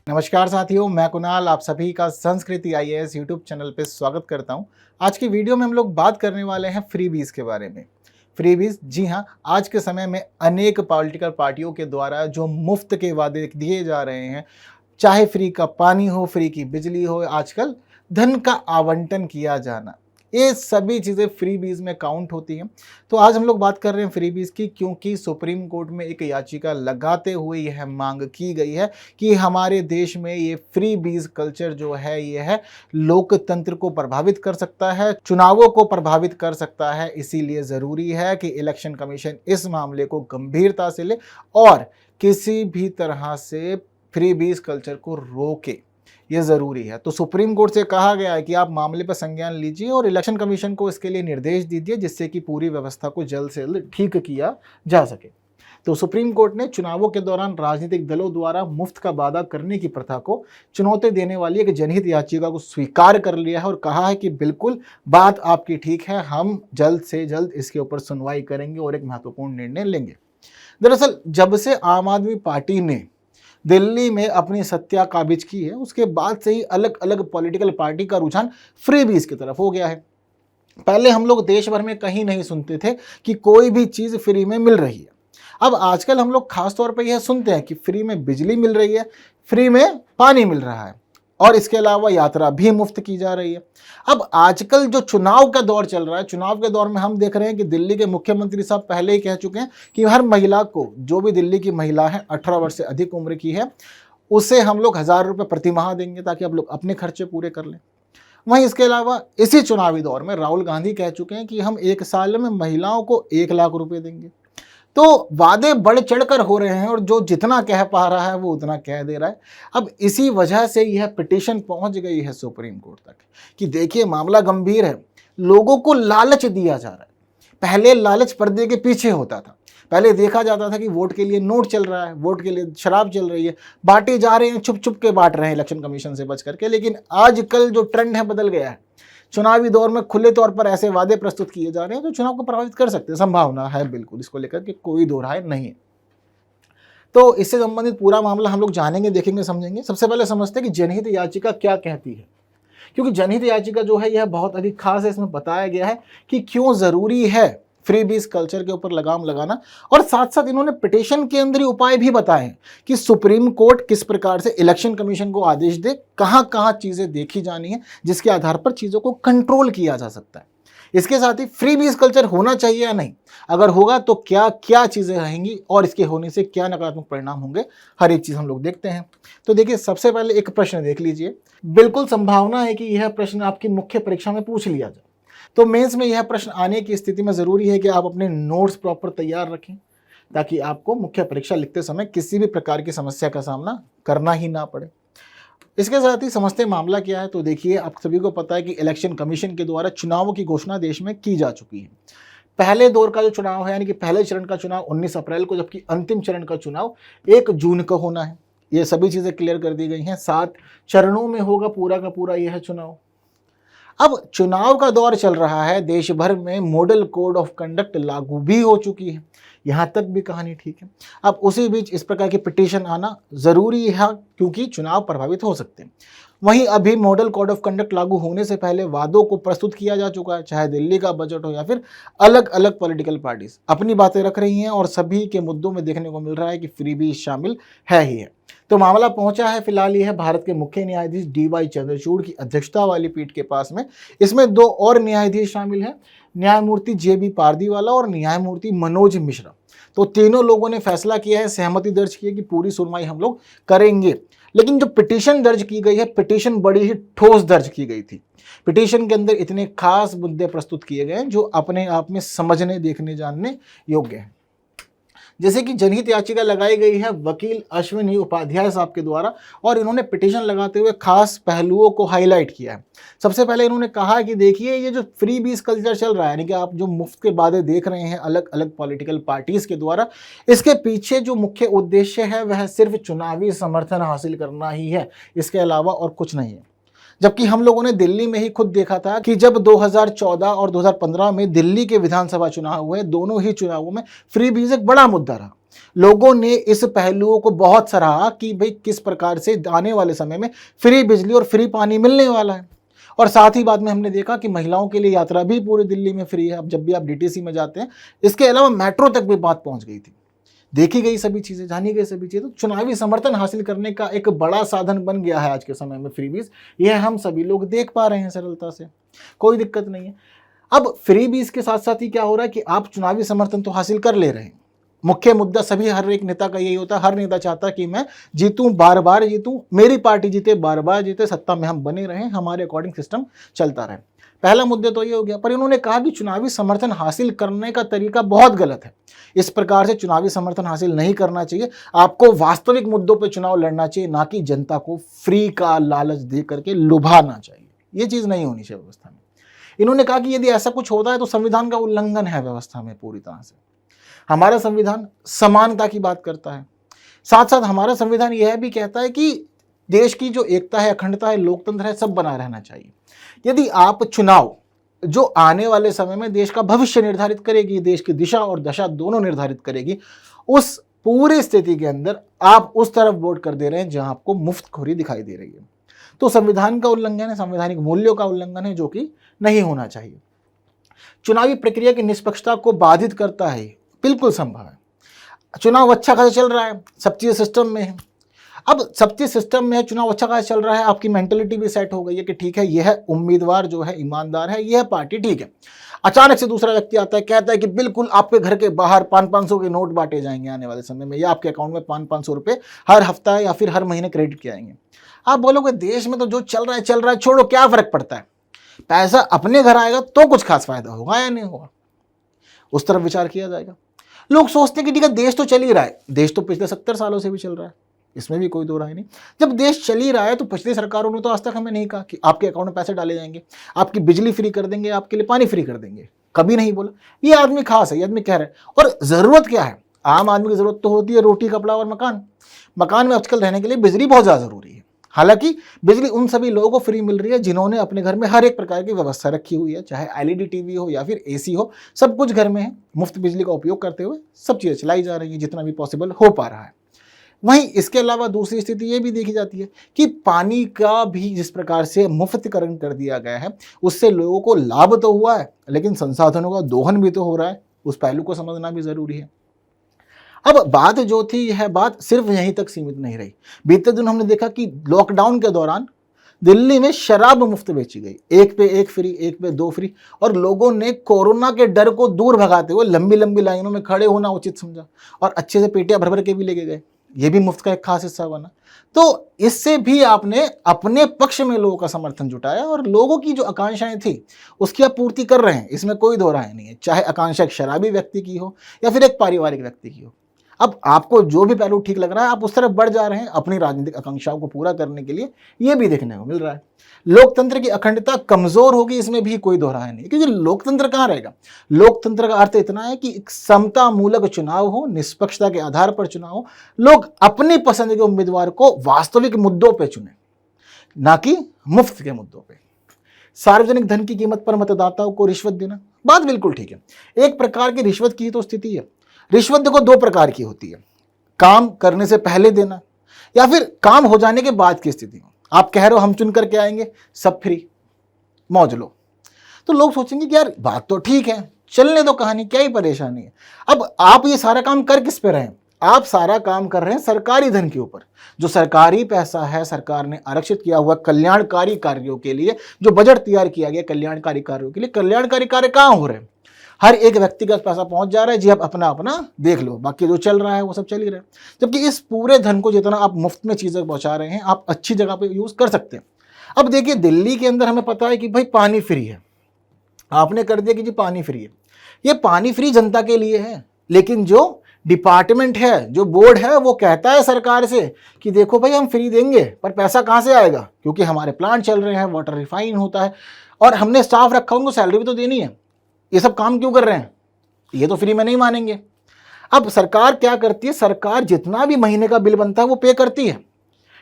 नमस्कार साथियों, मैं कुणाल आप सभी का संस्कृति आईएएस यूट्यूब चैनल पे स्वागत करता हूं। आज की वीडियो में हम लोग बात करने वाले हैं फ्रीबीज के बारे में। फ्रीबीज, जी हां, आज के समय में अनेक पॉलिटिकल पार्टियों के द्वारा जो मुफ्त के वादे दिए जा रहे हैं, चाहे फ्री का पानी हो, फ्री की बिजली हो, आजकल धन का आवंटन किया जाना, ये सभी चीज़ें फ्रीबीज में काउंट होती हैं। तो आज हम लोग बात कर रहे हैं फ्रीबीज की, क्योंकि सुप्रीम कोर्ट में एक याचिका लगाते हुए यह मांग की गई है कि हमारे देश में ये फ्रीबीज कल्चर जो है यह लोकतंत्र को प्रभावित कर सकता है, चुनावों को प्रभावित कर सकता है। इसीलिए ज़रूरी है कि इलेक्शन कमीशन इस मामले को गंभीरता से ले और किसी भी तरह से फ्रीबीज कल्चर को रोके, ये ज़रूरी है। तो सुप्रीम कोर्ट से कहा गया है कि आप मामले पर संज्ञान लीजिए और इलेक्शन कमीशन को इसके लिए निर्देश दीजिए, जिससे कि पूरी व्यवस्था को जल्द से जल्द ठीक किया जा सके। तो सुप्रीम कोर्ट ने चुनावों के दौरान राजनीतिक दलों द्वारा मुफ्त का वादा करने की प्रथा को चुनौती देने वाली एक जनहित याचिका को स्वीकार कर लिया है और कहा है कि बिल्कुल बात आपकी ठीक है, हम जल्द से जल्द इसके ऊपर सुनवाई करेंगे और एक महत्वपूर्ण निर्णय लेंगे। दरअसल जब से आम आदमी पार्टी ने दिल्ली में अपनी सत्ता काबिज की है, उसके बाद से ही अलग अलग पॉलिटिकल पार्टी का रुझान फ्रीबीज की तरफ हो गया है। पहले हम लोग देश भर में कहीं नहीं सुनते थे कि कोई भी चीज़ फ्री में मिल रही है। अब आजकल हम लोग खास तौर पर यह सुनते हैं कि फ्री में बिजली मिल रही है, फ्री में पानी मिल रहा है और इसके अलावा यात्रा भी मुफ्त की जा रही है। अब आजकल जो चुनाव का दौर चल रहा है, चुनाव के दौर में हम देख रहे हैं कि दिल्ली के मुख्यमंत्री साहब पहले ही कह चुके हैं कि हर महिला को, जो भी दिल्ली की महिला है 18 वर्ष से अधिक उम्र की है, उसे हम लोग 1000 रुपये प्रति माह देंगे ताकि आप लोग अपने खर्चे पूरे कर लें। वहीं इसके अलावा इसी चुनावी दौर में राहुल गांधी कह चुके हैं कि हम 1 साल में महिलाओं को 1 लाख रुपये देंगे। तो वादे बढ़ चढ़कर हो रहे हैं और जो जितना कह पा रहा है वो उतना कह दे रहा है। अब इसी वजह से यह पिटीशन पहुंच गई है सुप्रीम कोर्ट तक कि देखिए मामला गंभीर है, लोगों को लालच दिया जा रहा है। पहले लालच पर्दे के पीछे होता था, पहले देखा जाता था कि वोट के लिए नोट चल रहा है, वोट के लिए शराब चल रही है, बांटे जा रहे हैं, छुप छुप के बांट रहे हैं इलेक्शन कमीशन से बच करके। लेकिन आजकल जो ट्रेंड है बदल गया है, चुनावी दौर में खुले तौर पर ऐसे वादे प्रस्तुत किए जा रहे हैं जो चुनाव को प्रभावित कर सकते हैं। संभावना है बिल्कुल, इसको लेकर के कोई दो राय नहीं है। तो इससे संबंधित पूरा मामला हम लोग जानेंगे, देखेंगे, समझेंगे। सबसे पहले समझते हैं कि जनहित याचिका क्या कहती है, क्योंकि जनहित याचिका जो है यह बहुत अधिक खास है। इसमें बताया गया है कि क्यों ज़रूरी है फ्रीबीज कल्चर के ऊपर लगाम लगाना, और साथ साथ इन्होंने पिटीशन के अंदर ही उपाय भी बताए हैं कि सुप्रीम कोर्ट किस प्रकार से इलेक्शन कमीशन को आदेश दे, कहां कहां चीज़ें देखी जानी है, जिसके आधार पर चीज़ों को कंट्रोल किया जा सकता है। इसके साथ ही फ्रीबीज कल्चर होना चाहिए या नहीं, अगर होगा तो क्या क्या चीज़ें रहेंगी और इसके होने से क्या नकारात्मक परिणाम होंगे, हर एक चीज़ हम लोग देखते हैं। तो देखिए, सबसे पहले एक प्रश्न देख लीजिए। बिल्कुल संभावना है कि यह प्रश्न आपकी मुख्य परीक्षा में पूछ लिया जाए। तो मेंस में यह प्रश्न आने की स्थिति में ज़रूरी है कि आप अपने नोट्स प्रॉपर तैयार रखें, ताकि आपको मुख्य परीक्षा लिखते समय किसी भी प्रकार की समस्या का सामना करना ही ना पड़े। इसके साथ ही समझते मामला क्या है। तो देखिए, आप सभी को पता है कि इलेक्शन कमीशन के द्वारा चुनावों की घोषणा देश में की जा चुकी है। पहले दौर का जो चुनाव है, यानी कि पहले चरण का चुनाव 19 अप्रैल को, जबकि अंतिम चरण का चुनाव 1 जून को होना है। ये सभी चीज़ें क्लियर कर दी गई हैं। 7 चरणों में होगा पूरा का पूरा यह चुनाव। अब चुनाव का दौर चल रहा है, देश भर में मॉडल कोड ऑफ कंडक्ट लागू भी हो चुकी है, यहाँ तक भी कहानी ठीक है। अब उसी बीच इस प्रकार की पिटीशन आना ज़रूरी है, क्योंकि चुनाव प्रभावित हो सकते हैं। वहीं अभी मॉडल कोड ऑफ कंडक्ट लागू होने से पहले वादों को प्रस्तुत किया जा चुका है, चाहे दिल्ली का बजट हो या फिर अलग अलग पॉलिटिकल पार्टीज अपनी बातें रख रही हैं और सभी के मुद्दों में देखने को मिल रहा है कि फ्रीबीज शामिल है ही है। तो मामला पहुंचा है फिलहाल यह भारत के मुख्य न्यायाधीश DY चंद्रचूड़ की अध्यक्षता वाली पीठ के पास में। इसमें 2 और न्यायाधीश शामिल हैं, न्यायमूर्ति JB पारदीवाला और न्यायमूर्ति मनोज मिश्रा। तो तीनों लोगों ने फैसला किया है, सहमति दर्ज की है कि पूरी सुनवाई हम लोग करेंगे। लेकिन जो पिटीशन दर्ज की गई है, पिटीशन बड़ी ही ठोस दर्ज की गई थी। पिटीशन के अंदर इतने खास मुद्दे प्रस्तुत किए गए हैं जो अपने आप में समझने, देखने, जानने योग्य हैं। जैसे कि जनहित याचिका लगाई गई है वकील अश्विनी उपाध्याय साहब के द्वारा, और इन्होंने पिटीशन लगाते हुए खास पहलुओं को हाईलाइट किया है। सबसे पहले इन्होंने कहा कि देखिए, ये जो फ्रीबीज कल्चर चल रहा है, यानी कि आप जो मुफ्त के वादे देख रहे हैं अलग अलग पॉलिटिकल पार्टीज के द्वारा, इसके पीछे जो मुख्य उद्देश्य है वह सिर्फ चुनावी समर्थन हासिल करना ही है, इसके अलावा और कुछ नहीं है। जबकि हम लोगों ने दिल्ली में ही खुद देखा था कि जब 2014 और 2015 में दिल्ली के विधानसभा चुनाव हुए, दोनों ही चुनावों में फ्रीबीज एक बड़ा मुद्दा रहा। लोगों ने इस पहलुओं को बहुत सराहा कि भाई किस प्रकार से आने वाले समय में फ्री बिजली और फ्री पानी मिलने वाला है। और साथ ही बाद में हमने देखा कि महिलाओं के लिए यात्रा भी पूरी दिल्ली में फ्री है। अब जब भी आप डीटीसी में जाते हैं, इसके अलावा मेट्रो तक भी बात पहुंच गई थी। देखी गई सभी चीजें, जानी गई सभी चीजें, तो चुनावी समर्थन हासिल करने का एक बड़ा साधन बन गया है आज के समय में फ्रीबीज। यह हम सभी लोग देख पा रहे हैं सरलता से, कोई दिक्कत नहीं है। अब फ्रीबीज के साथ साथ ही क्या हो रहा है कि आप चुनावी समर्थन तो हासिल कर ले रहे हैं। मुख्य मुद्दा सभी हर एक नेता का यही होता है, हर नेता चाहता है कि मैं जीतूं, बार बार जीतूं, मेरी पार्टी जीते, बार बार जीते, सत्ता में हम बने रहें, हमारे अकॉर्डिंग सिस्टम चलता रहे। पहला मुद्दा तो ये हो गया। पर इन्होंने कहा कि चुनावी समर्थन हासिल करने का तरीका बहुत गलत है। इस प्रकार से चुनावी समर्थन हासिल नहीं करना चाहिए। आपको वास्तविक मुद्दों पर चुनाव लड़ना चाहिए, ना कि जनता को फ्री का लालच दे करके लुभाना चाहिए। ये चीज नहीं होनी चाहिए व्यवस्था में। इन्होंने कहा कि यदि ऐसा कुछ होता है तो संविधान का उल्लंघन है व्यवस्था में पूरी तरह से। हमारा संविधान समानता की बात करता है, साथ साथ हमारा संविधान यह भी कहता है कि देश की जो एकता है, अखंडता है, लोकतंत्र है, सब बना रहना चाहिए। यदि आप चुनाव जो आने वाले समय में देश का भविष्य निर्धारित करेगी, देश की दिशा और दशा दोनों निर्धारित करेगी, उस पूरी स्थिति के अंदर आप उस तरफ वोट कर दे रहे हैं जहां आपको मुफ्तखोरी दिखाई दे रही है, तो संविधान का उल्लंघन है, संवैधानिक मूल्यों का उल्लंघन है, जो कि नहीं होना चाहिए। चुनावी प्रक्रिया की निष्पक्षता को बाधित करता है, बिल्कुल संभव है। चुनाव अच्छा खासा चल रहा है, सब चीज़ सिस्टम में है। अब सब चीज़ सिस्टम में है, चुनाव अच्छा खासा चल रहा है, आपकी मेंटेलिटी भी सेट हो गई है कि ठीक है, यह उम्मीदवार जो है ईमानदार है, यह पार्टी ठीक है। अचानक से दूसरा व्यक्ति आता है, कहता है कि बिल्कुल आपके घर के बाहर 500-500 के नोट बांटे जाएंगे आने वाले समय में, या आपके अकाउंट में 500-500 रुपये हर हफ्ता या फिर हर महीने क्रेडिट किए जाएंगे। आप बोलोगे देश में तो जो चल रहा है, छोड़ो, क्या फर्क पड़ता है, पैसा अपने घर आएगा तो कुछ खास फायदा होगा या नहीं होगा, उस तरफ विचार किया जाएगा। लोग सोचते हैं कि ठीक है, देश तो चल ही रहा है, देश तो पिछले 70 सालों से भी चल रहा है, इसमें भी कोई दो राय नहीं। जब देश चल ही रहा है तो पिछली सरकारों ने तो आज तक हमें नहीं कहा कि आपके अकाउंट में पैसे डाले जाएंगे, आपकी बिजली फ्री कर देंगे, आपके लिए पानी फ्री कर देंगे, कभी नहीं बोला। ये आदमी खास है, ये आदमी कह रहा है। और ज़रूरत क्या है, आम आदमी की ज़रूरत तो होती है रोटी, कपड़ा और मकान। मकान में आजकल रहने के लिए बिजली बहुत ज़्यादा ज़रूरी है। हालांकि बिजली उन सभी लोगों को फ्री मिल रही है जिन्होंने अपने घर में हर एक प्रकार की व्यवस्था रखी हुई है, चाहे एलईडी टीवी हो या फिर एसी हो, सब कुछ घर में है। मुफ्त बिजली का उपयोग करते हुए सब चीज़ें चलाई जा रही है जितना भी पॉसिबल हो पा रहा है। वहीं इसके अलावा दूसरी स्थिति ये भी देखी जाती है कि पानी का भी जिस प्रकार से मुफ्तकरण कर दिया गया है, उससे लोगों को लाभ तो हुआ है, लेकिन संसाधनों का दोहन भी तो हो रहा है। उस पहलू को समझना भी जरूरी है। अब बात जो थी, यह बात सिर्फ यहीं तक सीमित नहीं रही। बीते दिन हमने देखा कि लॉकडाउन के दौरान दिल्ली में शराब मुफ्त बेची गई, एक पे एक फ्री, एक पे दो फ्री, और लोगों ने कोरोना के डर को दूर भगाते हुए लंबी लंबी लाइनों में खड़े होना उचित समझा और अच्छे से पेटियां भर भर के भी लेके गए। ये भी मुफ्त का एक खास हिस्सा बना। तो इससे भी आपने अपने पक्ष में लोगों का समर्थन जुटाया और लोगों की जो आकांक्षाएं थी उसकी आप पूर्ति कर रहे हैं, इसमें कोई दो राय नहीं है। चाहे आकांक्षा एक शराबी व्यक्ति की हो या फिर एक पारिवारिक व्यक्ति की हो, अब आपको जो भी पहलू ठीक लग रहा है आप उस तरफ बढ़ जा रहे हैं अपनी राजनीतिक आकांक्षाओं को पूरा करने के लिए। ये भी देखने को मिल रहा है। लोकतंत्र की अखंडता कमजोर होगी, इसमें भी कोई दोहराया नहीं, क्योंकि लोकतंत्र कहाँ रहेगा। लोकतंत्र का अर्थ इतना है कि एक समता मूलक चुनाव हो, निष्पक्षता के आधार पर चुनाव हो, लोग अपनी पसंद के उम्मीदवार को वास्तविक मुद्दों पर चुने, ना कि मुफ्त के मुद्दों पर। सार्वजनिक धन की कीमत पर मतदाताओं को रिश्वत देना, बात बिल्कुल ठीक है। एक प्रकार की रिश्वत की तो स्थिति है। रिश्वत देखो दो प्रकार की होती है, काम करने से पहले देना या फिर काम हो जाने के बाद की स्थिति। आप कह रहे हो हम चुन करके आएंगे, सब फ्री, मौज लो, तो लोग सोचेंगे कि यार बात तो ठीक है, चलने दो कहानी, क्या ही परेशानी है। अब आप ये सारा काम कर किस पे रहे हैं, आप सारा काम कर रहे हैं सरकारी धन के ऊपर। जो सरकारी पैसा है, सरकार ने आरक्षित किया हुआ कल्याणकारी कार्यों के लिए, जो बजट तैयार किया गया कल्याणकारी कार्यों के लिए, कल्याणकारी कार्य कहाँ हो रहे हैं, हर एक व्यक्तिगत पैसा पहुंच जा रहा है जी, आप अपना अपना देख लो, बाकी जो चल रहा है वो सब चल ही रहा है। जबकि इस पूरे धन को जितना आप मुफ्त में चीज़ें पहुंचा रहे हैं, आप अच्छी जगह पे यूज़ कर सकते हैं। अब देखिए दिल्ली के अंदर हमें पता है कि भाई पानी फ्री है, आपने कर दिया कि जी पानी फ्री है। ये पानी फ्री जनता के लिए है, लेकिन जो डिपार्टमेंट है, जो बोर्ड है, वो कहता है सरकार से कि देखो भाई हम फ्री देंगे, पर पैसा कहाँ से आएगा, क्योंकि हमारे प्लांट चल रहे हैं, वाटर रिफाइन होता है और हमने स्टाफ रखा, उनको सैलरी भी तो देनी है, ये सब काम क्यों कर रहे हैं, ये तो फ्री में नहीं मानेंगे। अब सरकार क्या करती है, सरकार जितना भी महीने का बिल बनता है वो पे करती है।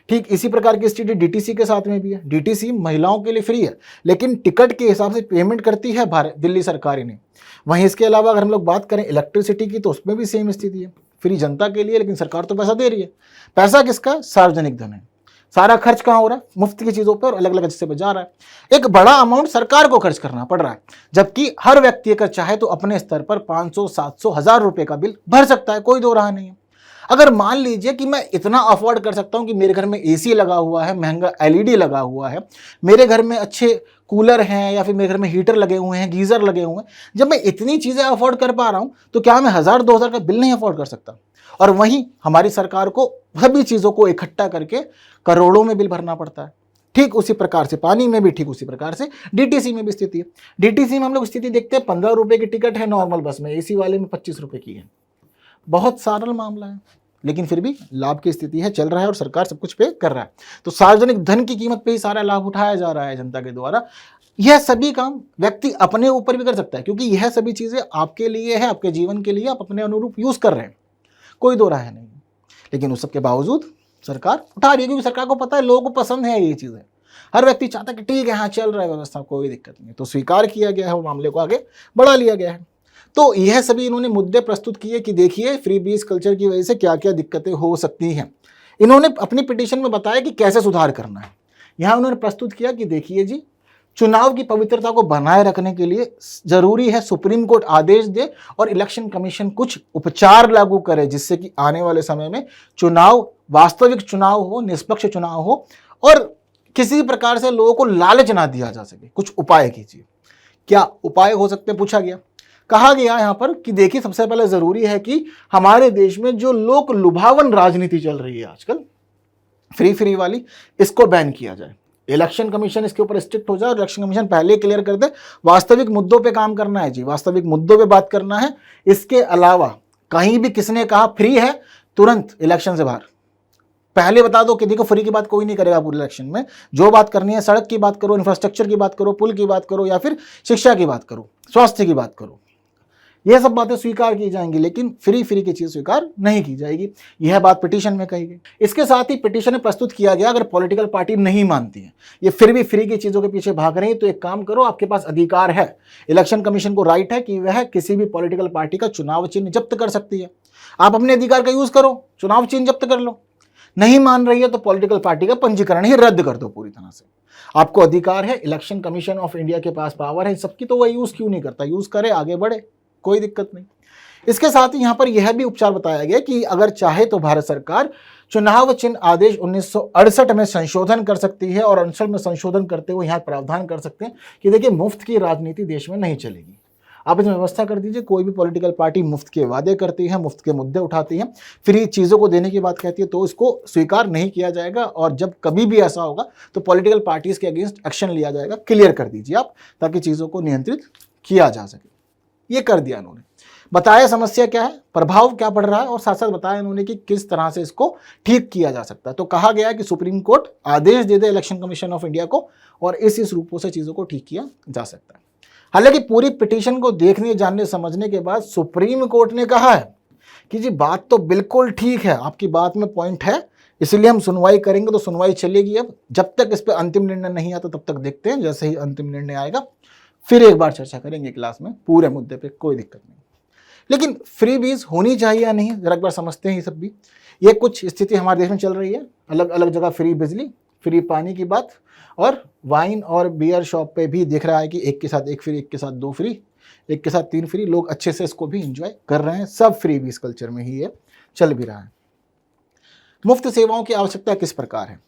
ठीक इसी प्रकार की स्थिति डीटीसी के साथ में भी है। डीटीसी महिलाओं के लिए फ्री है, लेकिन टिकट के हिसाब से पेमेंट करती है दिल्ली सरकार ने। वहीं इसके अलावा अगर हम लोग बात करें इलेक्ट्रिसिटी की, तो उसमें भी सेम स्थिति है। फ्री जनता के लिए, लेकिन सरकार तो पैसा दे रही है। पैसा किसका है? सार्वजनिक धन है। सारा खर्च कहाँ हो रहा है? मुफ्त की चीजों पर, अलग अलग हिस्से पर जा रहा है। एक बड़ा अमाउंट सरकार को खर्च करना पड़ रहा है, जबकि हर व्यक्ति अगर चाहे तो अपने स्तर पर 500, 700, 1000 रुपए का बिल भर सकता है, कोई दो राह नहीं है। अगर मान लीजिए कि मैं इतना अफोर्ड कर सकता हूं कि मेरे घर में एसी लगा हुआ है, महंगा एलईडी लगा हुआ है, मेरे घर में अच्छे कूलर हैं, या फिर मेरे घर में हीटर लगे हुए हैं, गीजर लगे हुए हैं, जब मैं इतनी चीजें अफोर्ड कर पा रहा हूं तो क्या मैं 1000, 2000 का बिल नहीं अफोर्ड कर सकता? और वहीं हमारी सरकार को सभी चीजों को इकट्ठा करके करोड़ों में बिल भरना पड़ता है। ठीक उसी प्रकार से पानी में भी, ठीक उसी प्रकार से डीटीसी में भी स्थिति है। डीटीसी में हम लोग स्थिति देखते हैं, 15 रुपए की टिकट है नॉर्मल बस में, एसी वाले में 25 रुपए की है। बहुत सरल मामला है, लेकिन फिर भी लाभ की स्थिति है, चल रहा है और सरकार सब कुछ पे कर रहा है। तो सार्वजनिक धन की कीमत पे ही सारा लाभ उठाया जा रहा है जनता के द्वारा। यह सभी काम व्यक्ति अपने ऊपर भी कर सकता है, क्योंकि यह सभी चीजें आपके लिए है, आपके जीवन के लिए, आप अपने अनुरूप यूज कर रहे हैं, कोई दो राय नहीं। लेकिन उस सबके बावजूद सरकार उठा रही है, क्योंकि सरकार को पता है लोगों को पसंद है ये चीजें। हर व्यक्ति चाहता है कि ठीक है, हाँ चल रहा है व्यवस्था, कोई दिक्कत नहीं, तो स्वीकार किया गया है, वो मामले को आगे बढ़ा लिया गया है। तो यह सभी इन्होंने मुद्दे प्रस्तुत किए कि देखिए फ्री बीज कल्चर की वजह से क्या क्या दिक्कतें हो सकती हैं। इन्होंने अपनी पिटीशन में बताया कि कैसे सुधार करना है। यहां उन्होंने प्रस्तुत किया कि देखिए जी, चुनाव की पवित्रता को बनाए रखने के लिए जरूरी है सुप्रीम कोर्ट आदेश दे और इलेक्शन कमीशन कुछ उपचार लागू करे, जिससे कि आने वाले समय में चुनाव वास्तविक चुनाव हो, निष्पक्ष चुनाव हो और किसी प्रकार से लोगों को लालच ना दिया जा सके। कुछ उपाय कीजिए। क्या उपाय हो सकते हैं पूछा गया। कहा गया यहां पर कि देखिए, सबसे पहले जरूरी है कि हमारे देश में जो लोक लुभावन राजनीति चल रही है आजकल, फ्री वाली, इसको बैन किया जाए। इलेक्शन कमीशन इसके ऊपर स्ट्रिक्ट हो जाए और इलेक्शन कमीशन पहले क्लियर कर दे, वास्तविक मुद्दों पे काम करना है जी, वास्तविक मुद्दों पे बात करना है। इसके अलावा कहीं भी किसने कहा फ्री है, तुरंत इलेक्शन से बाहर। पहले बता दो कि देखो फ्री की बात कोई नहीं करेगा पूरे इलेक्शन में। जो बात करनी है, सड़क की बात करो, इंफ्रास्ट्रक्चर की बात करो, पुल की बात करो, या फिर शिक्षा की बात करो, स्वास्थ्य की बात करो, यह सब बातें स्वीकार की जाएंगी, लेकिन फ्री की चीज स्वीकार नहीं की जाएगी। यह बात पिटीशन में कही गई। इसके साथ ही पिटीशन में प्रस्तुत किया गया, अगर पॉलिटिकल पार्टी नहीं मानती है, ये फिर भी फ्री की चीजों के पीछे भाग रही है, तो एक काम करो, आपके पास अधिकार है, इलेक्शन कमीशन को राइट है कि वह किसी भी पॉलिटिकल पार्टी का चुनाव चिन्ह जब्त कर सकती है। आप अपने अधिकार का यूज करो, चुनाव चिन्ह जब्त कर लो। नहीं मान रही है तो पॉलिटिकल पार्टी का पंजीकरण ही रद्द कर दो पूरी तरह से। आपको अधिकार है, इलेक्शन कमीशन ऑफ इंडिया के पास पावर है सबकी, तो वह यूज क्यों नहीं करता? यूज करे, आगे बढ़े, कोई दिक्कत नहीं। इसके साथ ही यहां पर यह भी उपचार बताया गया कि अगर चाहे तो भारत सरकार चुनाव चिन्ह आदेश 1968 में संशोधन कर सकती है, और अंशल में संशोधन करते हुए यहां प्रावधान कर सकते हैं कि देखिए, मुफ्त की राजनीति देश में नहीं चलेगी। आप इसमें व्यवस्था कर दीजिए, कोई भी पॉलिटिकल पार्टी मुफ्त के वादे करती है, मुफ्त के मुद्दे उठाती है, फ्री चीज़ों को देने की बात कहती है, तो इसको स्वीकार नहीं किया जाएगा। और जब कभी भी ऐसा होगा तो पॉलिटिकल पार्टीज के अगेंस्ट एक्शन लिया जाएगा। क्लियर कर दीजिए आप, ताकि चीज़ों को नियंत्रित किया जा सके। ये कर दिया इन्होंने। बताया समस्या क्या है, प्रभाव क्या पड़ रहा है, और साथ साथ बताया इन्होंने कि किस तरह से इसको ठीक किया जा सकता है। तो कहा गया कि सुप्रीम कोर्ट आदेश दे दे इलेक्शन कमीशन ऑफ इंडिया को, और इस रूपों से चीज़ों को ठीक किया जा सकता है। हालांकि पूरी पिटीशन को देखने, जानने, समझने के बाद सुप्रीम कोर्ट ने कहा है कि जी बात तो बिल्कुल ठीक है, आपकी बात में पॉइंट है, इसलिए हम सुनवाई करेंगे। तो सुनवाई चलेगी। अब जब तक इस पर अंतिम निर्णय नहीं आता तब तक देखते हैं, जैसे ही अंतिम निर्णय आएगा फिर एक बार चर्चा करेंगे क्लास में पूरे मुद्दे पे, कोई दिक्कत नहीं। लेकिन फ्री बीज होनी चाहिए या नहीं, जरा एक बार समझते हैं ये सब भी। ये कुछ स्थिति हमारे देश में चल रही है, अलग अलग जगह फ्री बिजली, फ्री पानी की बात, और वाइन और बियर शॉप पे भी दिख रहा है कि एक के साथ एक फ्री, एक के साथ दो फ्री, एक के साथ तीन फ्री। लोग अच्छे से इसको भी एंजॉय कर रहे हैं। सब फ्री बीज कल्चर में ही ये चल भी रहा है। मुफ्त सेवाओं की आवश्यकता किस प्रकार है,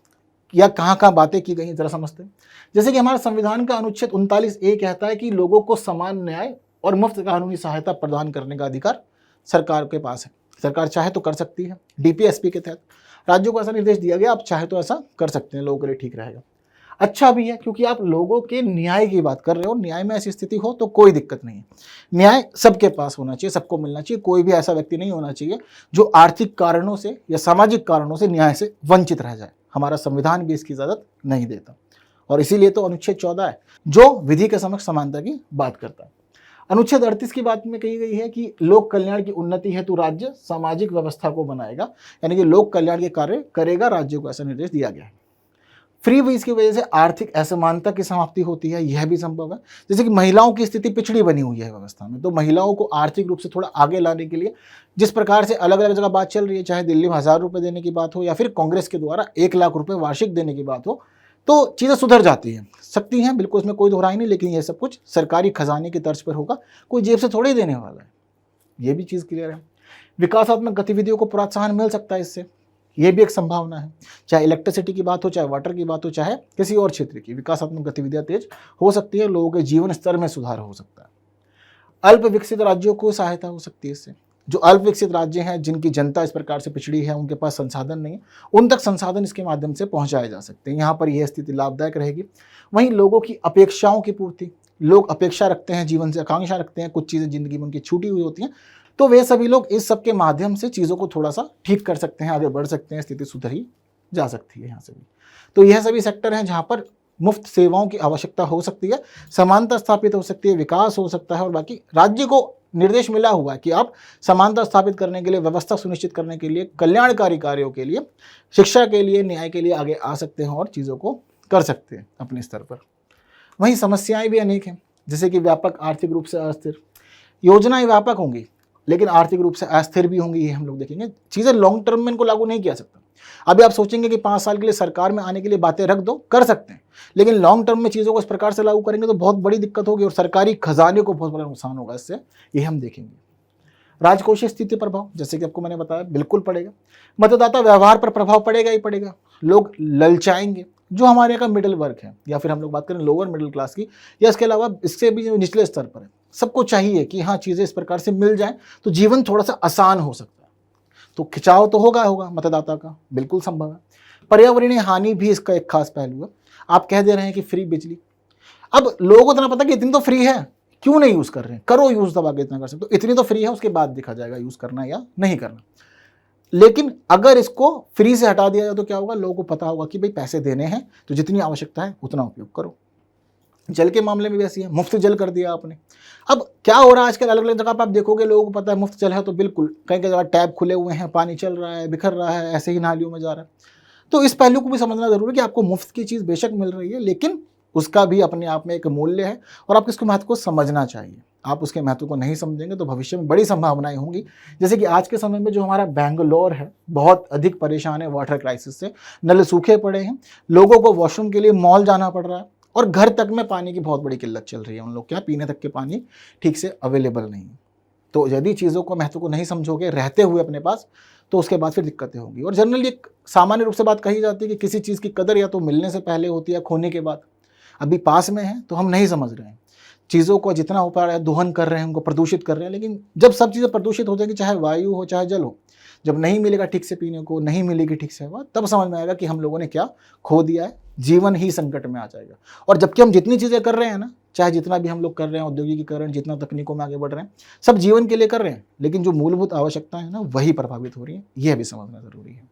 या कहाँ कहाँ बातें की गई, जरा समझते हैं। जैसे कि हमारे संविधान का अनुच्छेद 39A कहता है कि लोगों को समान न्याय और मुफ्त कानूनी सहायता प्रदान करने का अधिकार सरकार के पास है। सरकार चाहे तो कर सकती है। डीपीएसपी के तहत राज्यों को ऐसा निर्देश दिया गया, आप चाहे तो ऐसा कर सकते हैं, लोगों के लिए ठीक रहेगा। अच्छा भी है, क्योंकि आप लोगों के न्याय की बात कर रहे हो। न्याय में ऐसी स्थिति हो तो कोई दिक्कत नहीं है। न्याय सबके पास होना चाहिए, सबको मिलना चाहिए। कोई भी ऐसा व्यक्ति नहीं होना चाहिए जो आर्थिक कारणों से या सामाजिक कारणों से न्याय से वंचित रह जाए। हमारा संविधान भी इसकी इजाजत नहीं देता, और इसीलिए तो अनुच्छेद 14 है जो विधि के समक्ष समानता की बात करता है। अनुच्छेद 38 की बात में कही गई है कि लोक कल्याण की उन्नति हेतु राज्य सामाजिक व्यवस्था को बनाएगा, यानी कि लोक कल्याण के कार्य करेगा, राज्यों को ऐसा निर्देश दिया गया है। फ्री बीज की वजह से आर्थिक असमानता की समाप्ति होती है, यह भी संभव है। जैसे कि महिलाओं की स्थिति पिछड़ी बनी हुई है व्यवस्था में, तो महिलाओं को आर्थिक रूप से थोड़ा आगे लाने के लिए जिस प्रकार से अलग अलग जगह बात चल रही है, चाहे दिल्ली में 1000 रुपये देने की बात हो या फिर कांग्रेस के द्वारा 1 लाख रुपए वार्षिक देने की बात हो, तो चीज़ें सुधर जाती हैं, सकती हैं, बिल्कुल इसमें कोई दोहराई नहीं। लेकिन यह सब कुछ सरकारी खजाने की तर्ज पर होगा, कोई जेब से थोड़े ही देने वाला है, ये भी चीज़ क्लियर है। विकासात्मक गतिविधियों को प्रोत्साहन मिल सकता है इससे, ये भी एक संभावना है। चाहे इलेक्ट्रिसिटी की बात हो, चाहे वाटर की बात हो, चाहे किसी और क्षेत्र की, विकासात्मक गतिविधियां तेज हो सकती है, लोगों के जीवन स्तर में सुधार हो सकता है। अल्प विकसित राज्यों को सहायता हो सकती है इससे। जो अल्प विकसित राज्य हैं, जिनकी जनता इस प्रकार से पिछड़ी है, उनके पास संसाधन नहीं है, उन तक संसाधन इसके माध्यम से पहुंचाए जा सकते हैं। यहाँ पर यह स्थिति लाभदायक रहेगी। वहीं लोगों की अपेक्षाओं की पूर्ति, लोग अपेक्षा रखते हैं, जीवन से आकांक्षा रखते हैं, कुछ चीज़ें जिंदगी में उनकी छूटी हुई होती हैं, तो वे सभी लोग इस सब के माध्यम से चीज़ों को थोड़ा सा ठीक कर सकते हैं, आगे बढ़ सकते हैं, स्थिति सुधरी जा सकती है यहाँ से भी। तो यह सभी सेक्टर हैं जहाँ पर मुफ्त सेवाओं की आवश्यकता हो सकती है, समानता स्थापित हो सकती है, विकास हो सकता है। और बाकी राज्य को निर्देश मिला हुआ है कि आप समानता स्थापित करने के लिए, व्यवस्था सुनिश्चित करने के लिए, कल्याणकारी कार्यों के लिए, शिक्षा के लिए, न्याय के लिए आगे आ सकते हैं और चीज़ों को कर सकते हैं अपने स्तर पर। वहीं समस्याएं भी अनेक हैं, जैसे कि व्यापक आर्थिक रूप से अस्थिर, योजनाएं व्यापक होंगी लेकिन आर्थिक रूप से अस्थिर भी होंगी, ये हम लोग देखेंगे। चीज़ें लॉन्ग टर्म में इनको लागू नहीं किया सकता। अभी आप सोचेंगे कि 5 साल के लिए सरकार में आने के लिए बातें रख दो, कर सकते हैं, लेकिन लॉन्ग टर्म में चीज़ों को इस प्रकार से लागू करेंगे तो बहुत बड़ी दिक्कत होगी और सरकारी खजाने को बहुत बड़ा नुकसान होगा इससे, ये हम देखेंगे। राजकोषीय स्थिति प्रभाव, जैसे कि आपको मैंने बताया, बिल्कुल पड़ेगा। मतदाता व्यवहार पर प्रभाव पड़ेगा ही पड़ेगा। लोग ललचाएंगे, जो हमारे यहाँ का मिडिल वर्ग है, या फिर हम लोग बात करें लोअर मिडिल क्लास की, या इसके अलावा इससे भी जो निचले स्तर पर है, सबको चाहिए कि हाँ चीज़ें इस प्रकार से मिल जाएं तो जीवन थोड़ा सा आसान हो सकता है। तो खिंचाव तो होगा मतदाता का, बिल्कुल संभव है। पर्यावरणीय हानि भी इसका एक खास पहलू है। आप कह दे रहे हैं कि फ्री बिजली, अब लोगों को इतना पता कि इतनी तो फ्री है, क्यों नहीं यूज़ कर रहे हैं, करो यूज़, तब आगे इतना कर सकते हो। इतनी तो फ्री है, उसके बाद देखा जाएगा यूज़ करना या नहीं करना। लेकिन अगर इसको फ्री से हटा दिया जाए तो क्या होगा, लोगों को पता होगा कि भाई पैसे देने हैं तो जितनी आवश्यकता है उतना उपयोग करो। जल के मामले में भी ऐसी है, मुफ्त जल कर दिया आपने। अब क्या हो रहा है आजकल, अलग अलग जगह पर आप देखोगे, लोगों को पता है मुफ्त जल है तो बिल्कुल कहीं कहीं जगह टैप खुले हुए हैं, पानी चल रहा है, बिखर रहा है, ऐसे ही नालियों में जा रहा है। तो इस पहलू को भी समझना जरूरी है कि आपको मुफ्त की चीज़ बेशक मिल रही है, लेकिन उसका भी अपने आप में एक मूल्य है और आपको इसके महत्व को समझना चाहिए। आप उसके महत्व को नहीं समझेंगे तो भविष्य में बड़ी संभावनाएं होंगी। जैसे कि आज के समय में जो हमारा बेंगलोर है, बहुत अधिक परेशान है वाटर क्राइसिस से, नल सूखे पड़े हैं, लोगों को वॉशरूम के लिए मॉल जाना पड़ रहा है और घर तक में पानी की बहुत बड़ी किल्लत चल रही है। उन लोग क्या पीने तक के पानी ठीक से अवेलेबल नहीं है। तो यदि चीज़ों को महत्व को नहीं समझोगे रहते हुए अपने पास, तो उसके बाद फिर दिक्कतें होंगी। और जनरली एक सामान्य रूप से बात कही जाती है कि किसी चीज़ की कदर या तो मिलने से पहले होती है, खोने के बाद। अभी पास में है तो हम नहीं समझ रहे हैं, चीज़ों को जितना हो पा रहा है दोहन कर रहे हैं, उनको प्रदूषित कर रहे हैं। लेकिन जब सब चीज़ें प्रदूषित हो जाएंगी, चाहे वायु हो चाहे जल हो, जब नहीं मिलेगा ठीक से पीने को, नहीं मिलेगी ठीक से हवा, तब समझ में आएगा कि हम लोगों ने क्या खो दिया है, जीवन ही संकट में आ जाएगा। और जबकि हम जितनी चीज़ें कर रहे हैं ना, चाहे जितना भी हम लोग कर रहे हैं, औद्योगिकीकरण, जितना तकनीकों में आगे बढ़ रहे हैं, सब जीवन के लिए कर रहे हैं, लेकिन जो मूलभूत आवश्यकता है ना, वही प्रभावित हो रही है। यह भी समझना जरूरी है।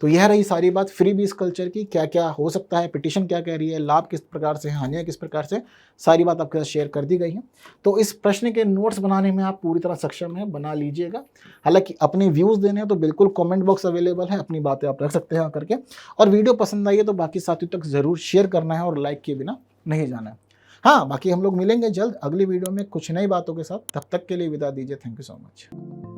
तो यह रही सारी बात फ्री बीज कल्चर की, क्या क्या हो सकता है, पिटीशन क्या कह रही है, लाभ किस प्रकार से, हानियाँ किस प्रकार से, सारी बात आपके साथ शेयर कर दी गई है। तो इस प्रश्न के नोट्स बनाने में आप पूरी तरह सक्षम हैं, बना लीजिएगा। हालांकि अपने व्यूज़ देने हैं तो बिल्कुल कमेंट बॉक्स अवेलेबल है, अपनी बातें आप रख सकते हैं आकर के। और वीडियो पसंद आई है तो बाकी साथियों तक ज़रूर शेयर करना है और लाइक किए बिना नहीं जाना है। हाँ, बाकी हम लोग मिलेंगे जल्द अगली वीडियो में कुछ नई बातों के साथ। तब तक के लिए विदा दीजिए। Thank you so much.